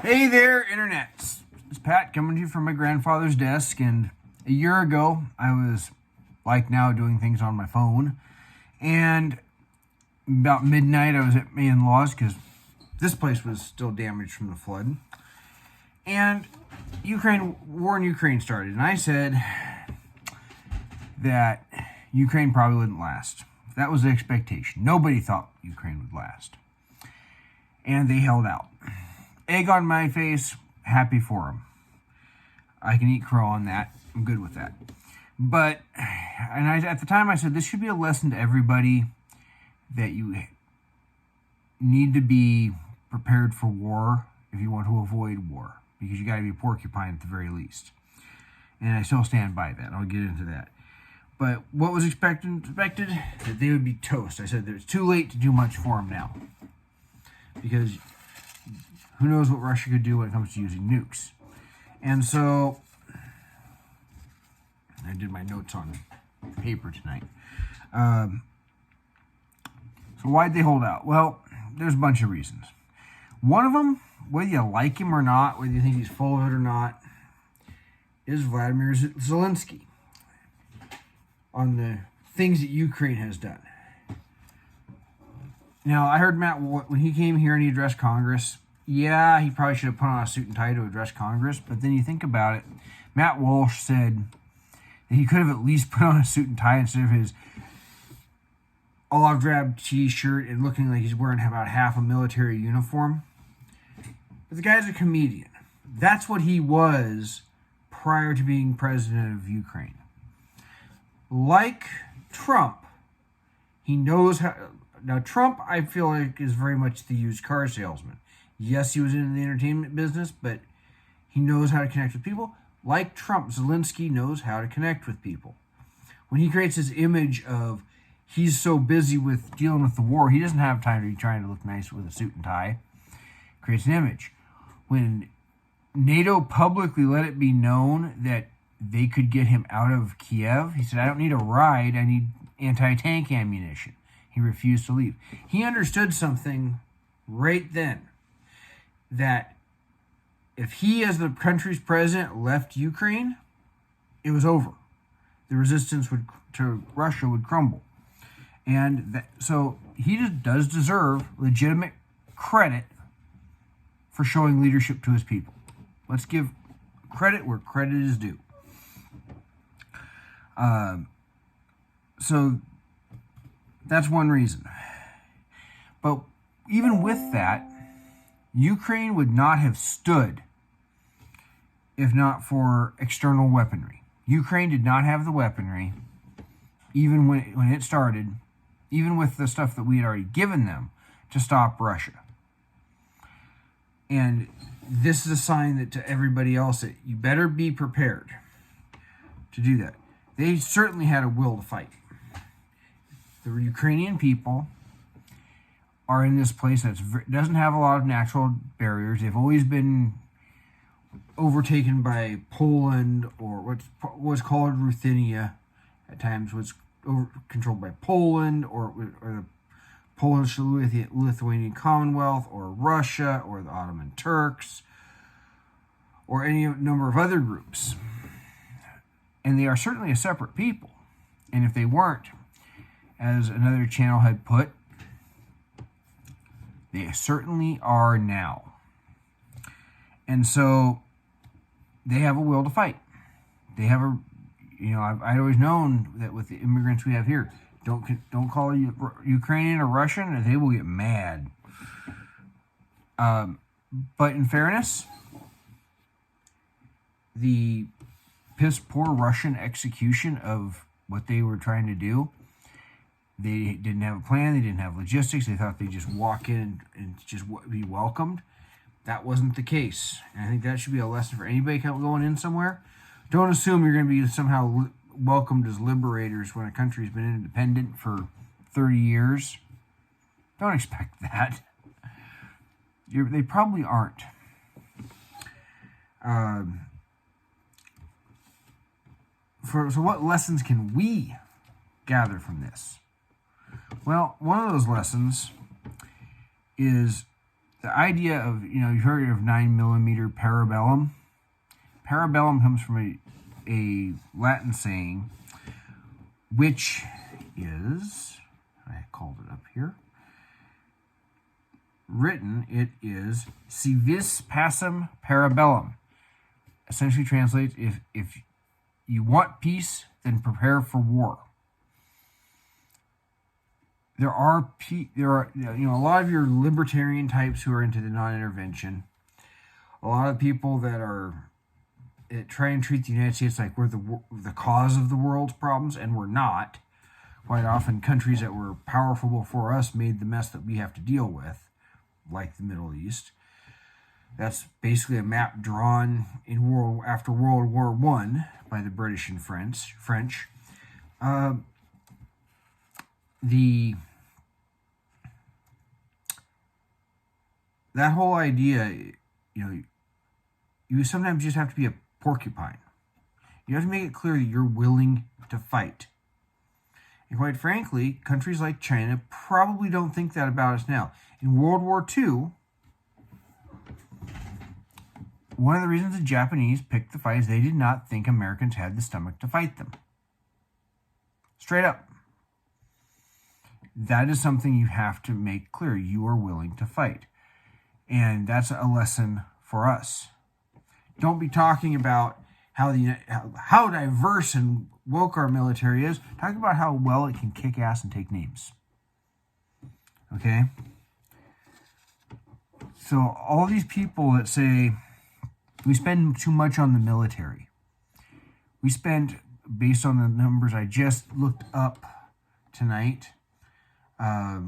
Hey there, Internet. It's Pat coming to you from my grandfather's desk. And a year ago, I was, like now, doing things on my phone. And about midnight, I was at my in-laws because this place was still damaged from the flood. And war in Ukraine started. And I said that Ukraine probably wouldn't last. That was the expectation. Nobody thought Ukraine would last. And they held out. Egg on my face, happy for them. I can eat crow on that. I'm good with that. But, at the time I said this should be a lesson to everybody that you need to be prepared for war if you want to avoid war. Because you got to be a porcupine at the very least. And I still stand by that. I'll get into that. But what was expected? That they would be toast. I said that it's too late to do much for them now. Because who knows what Russia could do when it comes to using nukes. And so, I did my notes on paper tonight. So why'd they hold out? Well, there's a bunch of reasons. One of them, whether you like him or not, whether you think he's full of it or not, is Vladimir Zelensky on the things that Ukraine has done. Now, I heard Matt, when he came here and he addressed Congress, yeah, he probably should have put on a suit and tie to address Congress, but then you think about it, Matt Walsh said that he could have at least put on a suit and tie instead of his olive drab t-shirt and looking like he's wearing about half a military uniform. But the guy's a comedian. That's what he was prior to being president of Ukraine. Like Trump, he knows how... Now, Trump, I feel like, is very much the used car salesman. Yes, he was in the entertainment business, but he knows how to connect with people. Like Trump, Zelensky knows how to connect with people. When he creates this image of he's so busy with dealing with the war, he doesn't have time to be trying to look nice with a suit and tie. Creates an image. When NATO publicly let it be known that they could get him out of Kiev, he said, I don't need a ride, I need anti-tank ammunition. He refused to leave. He understood something right then, that if he, as the country's president, left Ukraine, it was over. The resistance to Russia would crumble. And so he does deserve legitimate credit for showing leadership to his people. Let's give credit where credit is due. So that's one reason. But even with that, Ukraine would not have stood if not for external weaponry. Ukraine did not have the weaponry, even when it started, even with the stuff that we had already given them, to stop Russia. And this is a sign that to everybody else that you better be prepared to do that. They certainly had a will to fight. The Ukrainian people are in this place that doesn't have a lot of natural barriers. They've always been overtaken by Poland, or what was called Ruthenia, at times was controlled by Poland, or the Polish-Lithuanian Commonwealth, or Russia, or the Ottoman Turks, or any number of other groups. And they are certainly a separate people. And if they weren't, as another channel had put, they certainly are now. And so they have a will to fight. They have I've always known that with the immigrants we have here, don't call a Ukrainian or Russian, or they will get mad. But in fairness, the piss poor Russian execution of what they were trying to do, they didn't have a plan, they didn't have logistics, they thought they'd just walk in and just be welcomed. That wasn't the case. And I think that should be a lesson for anybody going in somewhere. Don't assume you're going to be somehow welcomed as liberators when a country's been independent for 30 years. Don't expect that. They probably aren't. So what lessons can we gather from this? Well, one of those lessons is the idea of, you've heard of 9mm parabellum. Parabellum comes from a Latin saying, which is, I called it up here, written, it is si vis pacem parabellum. Essentially translates, if you want peace, then prepare for war. There are a lot of your libertarian types who are into the non-intervention. A lot of people that try and treat the United States like we're the cause of the world's problems, and we're not. Quite often, countries that were powerful before us made the mess that we have to deal with, like the Middle East. That's basically a map drawn after World War I by the British and French. That whole idea, you sometimes just have to be a porcupine. You have to make it clear that you're willing to fight. And quite frankly, countries like China probably don't think that about us now. In World War II, one of the reasons the Japanese picked the fight is they did not think Americans had the stomach to fight them. Straight up. That is something you have to make clear. You are willing to fight. And that's a lesson for us. Don't be talking about how diverse and woke our military is. Talk about how well it can kick ass and take names. Okay? So all these people that say we spend too much on the military. We spend, based on the numbers I just looked up tonight, I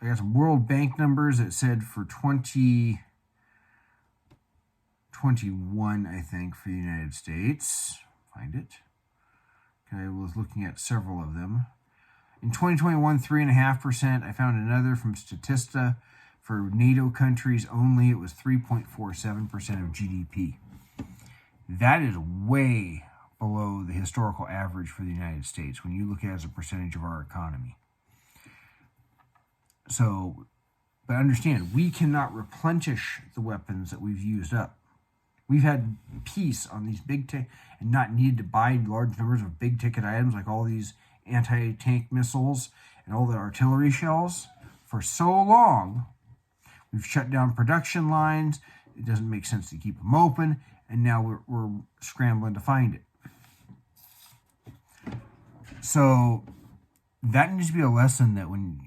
got some World Bank numbers that said for 2021, I think, for the United States. Find it. Okay, I was looking at several of them. In 2021, 3.5%. I found another from Statista. For NATO countries only, it was 3.47% of GDP. That is way below the historical average for the United States when you look at it as a percentage of our economy. So, but understand, we cannot replenish the weapons that we've used up. We've had peace on these big tech and not needed to buy large numbers of big ticket items like all these anti-tank missiles and all the artillery shells for so long. We've shut down production lines. It doesn't make sense to keep them open, and now we're scrambling to find it. So that needs to be a lesson that when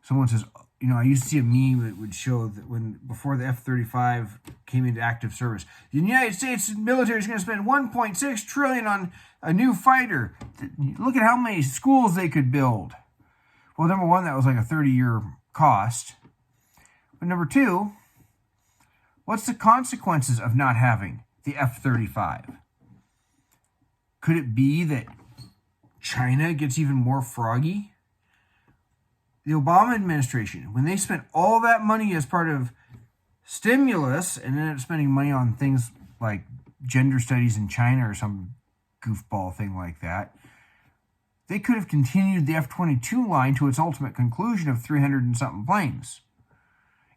someone says, I used to see a meme that would show that before the F-35 came into active service, the United States military is going to spend $1.6 trillion on a new fighter. Look at how many schools they could build. Well, number one, that was like a 30-year cost. But number two, what's the consequences of not having the F-35? Could it be that China gets even more froggy? The Obama administration, when they spent all that money as part of stimulus and ended up spending money on things like gender studies in China or some goofball thing like that, they could have continued the F-22 line to its ultimate conclusion of 300 and something planes.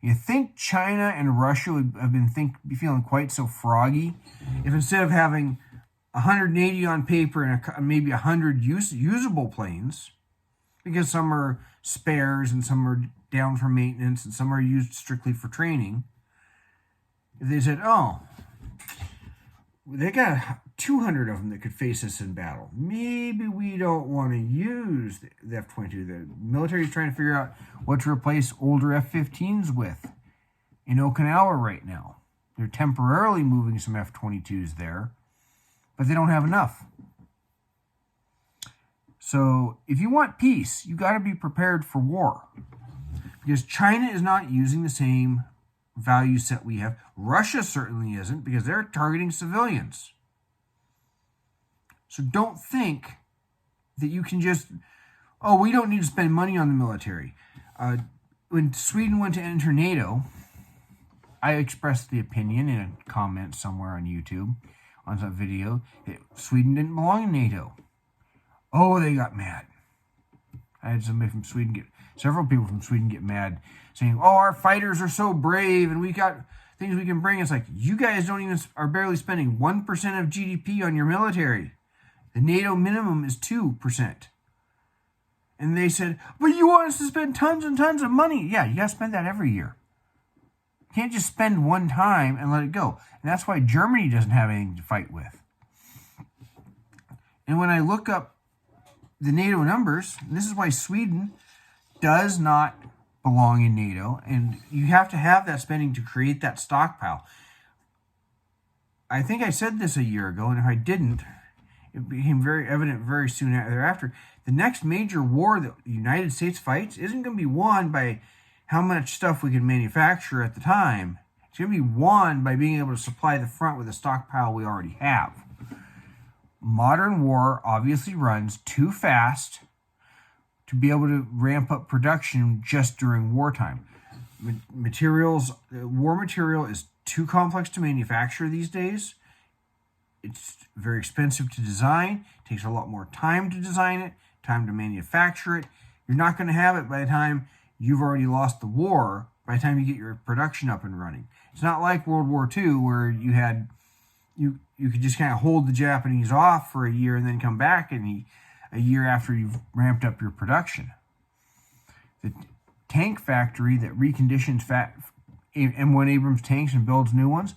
You think China and Russia would have be feeling quite so froggy if instead of having 180 on paper and maybe 100 usable planes, because some are spares and some are down for maintenance and some are used strictly for training, if they said, they got 200 of them that could face us in battle, maybe we don't want to use the F-22. The military is trying to figure out what to replace older F-15s with in Okinawa right now. They're temporarily moving some F-22s there, but they don't have enough. So if you want peace, you got to be prepared for war, because China is not using the same value set we have. Russia certainly isn't, because they're targeting civilians. So don't think that you can just, we don't need to spend money on the military. When Sweden went to enter NATO, I expressed the opinion in a comment somewhere on YouTube, on some video, that Sweden didn't belong in NATO. Oh, they got mad. I had several people from Sweden get mad, saying, "Oh, our fighters are so brave, and we got things we can bring." It's like, you guys are barely spending 1% of GDP on your military. The NATO minimum is 2%. And they said, "But you want us to spend tons and tons of money." Yeah, you got to spend that every year. You can't just spend one time and let it go. And that's why Germany doesn't have anything to fight with. And when I look up the NATO numbers, this is why Sweden does not belong in NATO. And you have to have that spending to create that stockpile. I think I said this a year ago, and if I didn't, it became very evident very soon thereafter. The next major war that the United States fights isn't going to be won by how much stuff we can manufacture at the time. It's going to be won by being able to supply the front with a stockpile we already have. Modern war obviously runs too fast to be able to ramp up production just during wartime. War material is too complex to manufacture these days. It's very expensive to design. It takes a lot more time to design it, time to manufacture it. You're not going to have it by the time you've already lost the war, by the time you get your production up and running. It's not like World War II where you could just kind of hold the Japanese off for a year and then come back a year after you've ramped up your production. The tank factory that reconditions M1 Abrams tanks and builds new ones,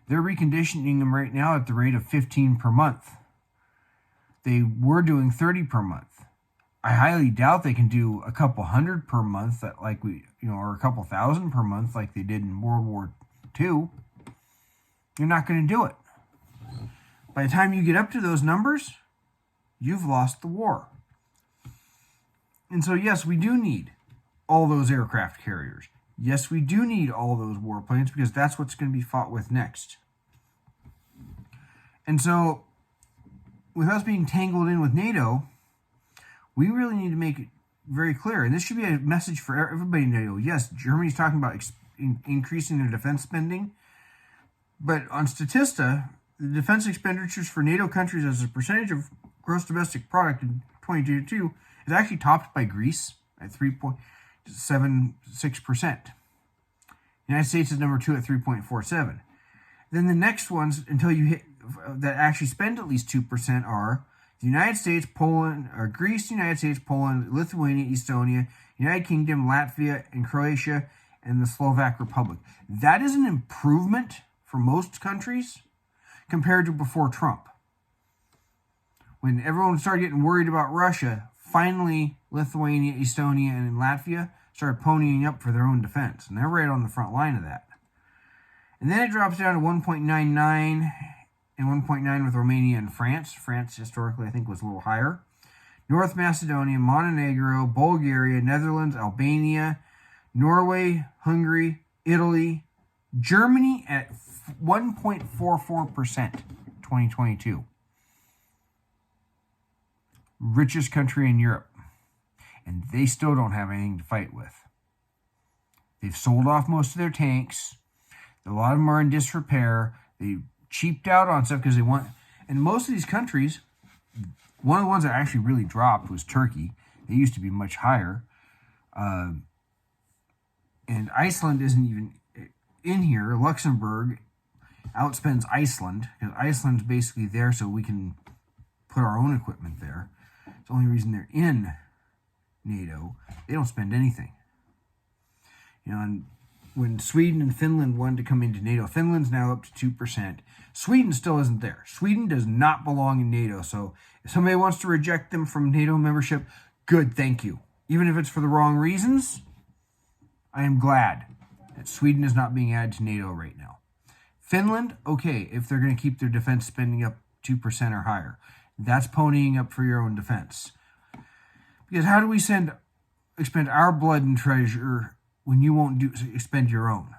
they're reconditioning them right now at the rate of 15 per month. They were doing 30 per month. I highly doubt they can do a couple hundred per month, or a couple thousand per month like they did in World War II. You're not going to do it. By the time you get up to those numbers, you've lost the war. And so, yes, we do need all those aircraft carriers. Yes, we do need all those warplanes because that's what's going to be fought with next. And so, with us being tangled in with NATO, we really need to make it very clear, and this should be a message for everybody in NATO. Yes, Germany's talking about increasing their defense spending, but on Statista, the defense expenditures for NATO countries as a percentage of gross domestic product in 2022 is actually topped by Greece at 3.76%. The United States is number 2 at 3.47. Then the next ones, until you hit that actually spend at least 2%, are the United States, Poland, or Greece, United States, Poland, Lithuania, Estonia, United Kingdom, Latvia, and Croatia, and the Slovak Republic. That is an improvement for most countries compared to before Trump. When everyone started getting worried about Russia, finally Lithuania, Estonia, and Latvia started ponying up for their own defense. And they're right on the front line of that. And then it drops down to 1.99 and 1.9 with Romania and France. France historically, I think, was a little higher. North Macedonia, Montenegro, Bulgaria, Netherlands, Albania, Norway, Hungary, Italy, Germany at 1.44% 2022. Richest country in Europe. And they still don't have anything to fight with. They've sold off most of their tanks. A lot of them are in disrepair. They cheaped out on stuff because they want... And most of these countries, one of the ones that actually really dropped was Turkey. They used to be much higher. And Iceland isn't even in here. Luxembourg outspends Iceland, because Iceland's basically there so we can put our own equipment there. It's the only reason they're in NATO. They don't spend anything. And when Sweden and Finland wanted to come into NATO, Finland's now up to 2%. Sweden still isn't there. Sweden does not belong in NATO. So if somebody wants to reject them from NATO membership, good, thank you. Even if it's for the wrong reasons, I am glad that Sweden is not being added to NATO right now. Finland, okay, if they're going to keep their defense spending up 2% or higher. That's ponying up for your own defense. Because how do we expend our blood and treasure when you won't expend your own?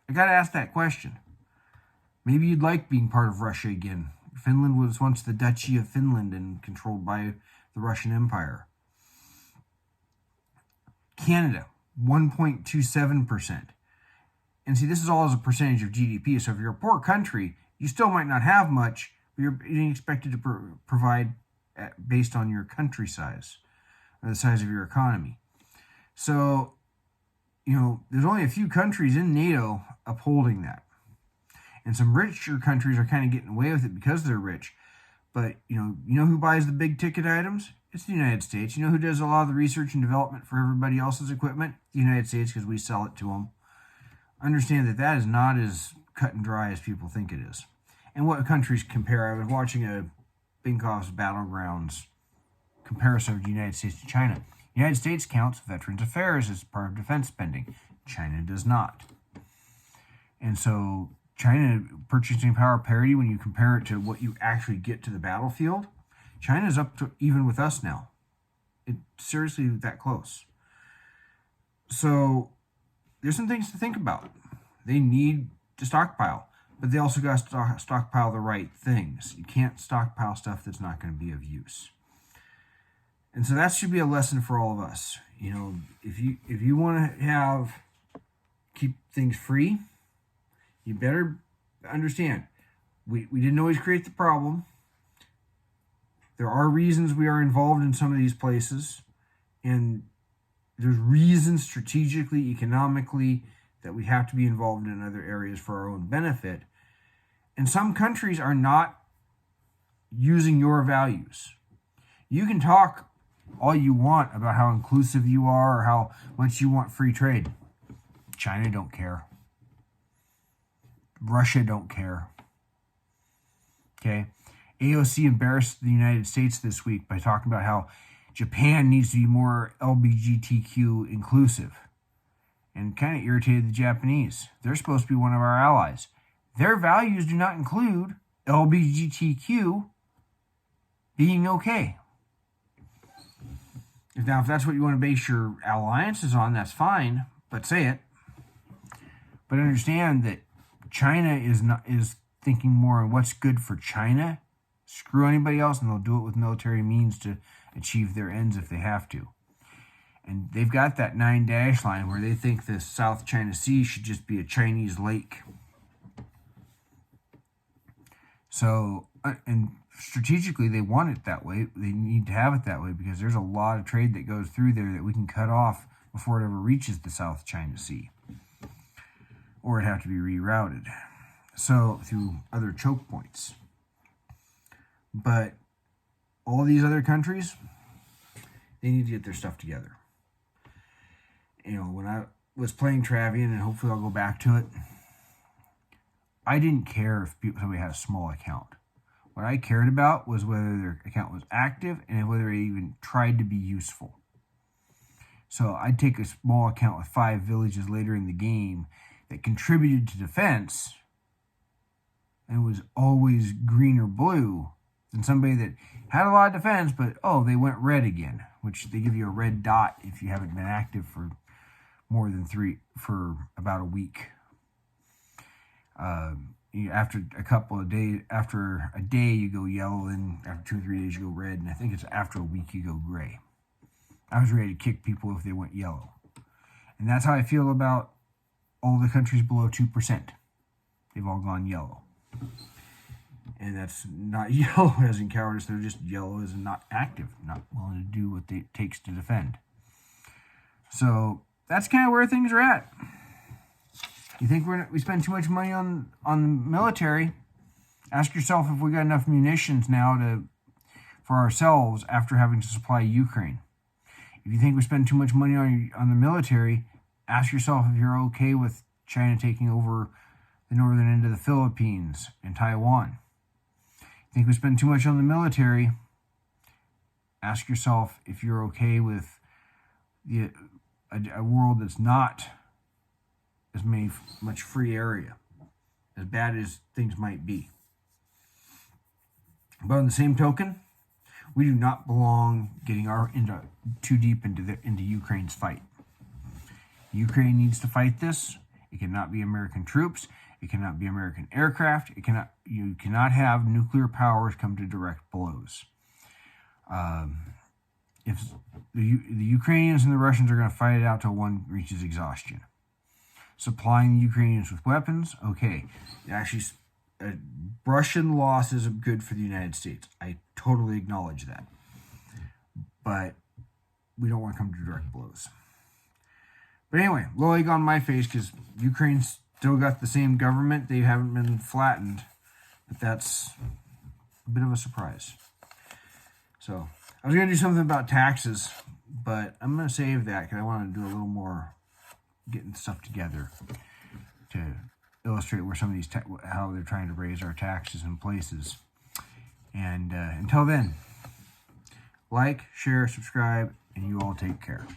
I got to ask that question. Maybe you'd like being part of Russia again. Finland was once the Duchy of Finland and controlled by the Russian Empire. Canada, 1.27%. And see, this is all as a percentage of GDP. So if you're a poor country, you still might not have much, but you're being expected to provide based on your country size. or the size of your economy. So, there's only a few countries in NATO upholding that. And some richer countries are kind of getting away with it because they're rich. But, you know who buys the big ticket items? It's the United States. You know who does a lot of the research and development for everybody else's equipment? The United States, because we sell it to them. Understand that is not as cut and dry as people think it is. And what countries compare? I was watching a Binkoff's Battlegrounds comparison of the United States to China. The United States counts Veterans Affairs as part of defense spending. China does not. And so China purchasing power parity, when you compare it to what you actually get to the battlefield, China's up to even with us now. It's seriously that close. So there's some things to think about. They need to stockpile, but they also got to stockpile the right things. You can't stockpile stuff that's not going to be of use. And so that should be a lesson for all of us. If you want to keep things free, you better understand, we didn't always create the problem. There are reasons we are involved in some of these places, and there's reasons strategically, economically, that we have to be involved in other areas for our own benefit. And some countries are not using your values. You can talk all you want about how inclusive you are or how much you want free trade. China don't care. Russia don't care. Okay? AOC embarrassed the United States this week by talking about how Japan needs to be more LGBTQ inclusive, and kind of irritated the Japanese. They're supposed to be one of our allies. Their values do not include LGBTQ being okay. Now, if that's what you want to base your alliances on, that's fine, but say it. But understand that China is thinking more on what's good for China. Screw anybody else, and they'll do it with military means to achieve their ends if they have to. And they've got that 9-dash line where they think the South China Sea should just be a Chinese lake. So, and strategically, they want it that way. They need to have it that way because there's a lot of trade that goes through there that we can cut off before it ever reaches the South China Sea. Or it'd have to be rerouted. So, through other choke points. But all these other countries, they need to get their stuff together. When I was playing Travian, and hopefully I'll go back to it, I didn't care if somebody had a small account. What I cared about was whether their account was active and whether they even tried to be useful. So I'd take a small account with 5 villages later in the game that contributed to defense and was always green or blue than somebody that had a lot of defense, but they went red again, which they give you a red dot if you haven't been active for more than about a week. After a couple of days, after a day you go yellow, and after 2 or 3 days you go red, and I think it's after a week you go gray. I was ready to kick people if they went yellow. And that's how I feel about all the countries below 2%. They've all gone yellow. And that's not yellow as in cowardice, they're just yellow as in not active, not willing to do what it takes to defend. So that's kind of where things are at. You think we spend too much money on the military? Ask yourself if we got enough munitions now for ourselves after having to supply Ukraine. If you think we spend too much money on the military, ask yourself if you're okay with China taking over the northern end of the Philippines and Taiwan. Think we spend too much on the military, ask yourself if you're okay with a world that's not as much free area, as bad as things might be. But on the same token, we do not belong getting too deep into Ukraine's fight. Ukraine needs to fight this. It cannot be American troops. It cannot be American aircraft. You cannot have nuclear powers come to direct blows. If the Ukrainians and the Russians are going to fight it out till one reaches exhaustion. Supplying the Ukrainians with weapons, okay. Actually, Russian loss is good for the United States. I totally acknowledge that. But we don't want to come to direct blows. But anyway, low egg on my face because Ukraine's still got the same government. They haven't been flattened. But that's a bit of a surprise. So, I was going to do something about taxes, but I'm going to save that because I want to do a little more getting stuff together to illustrate where some of these, how they're trying to raise our taxes in places. And until then, like, share, subscribe, and you all take care.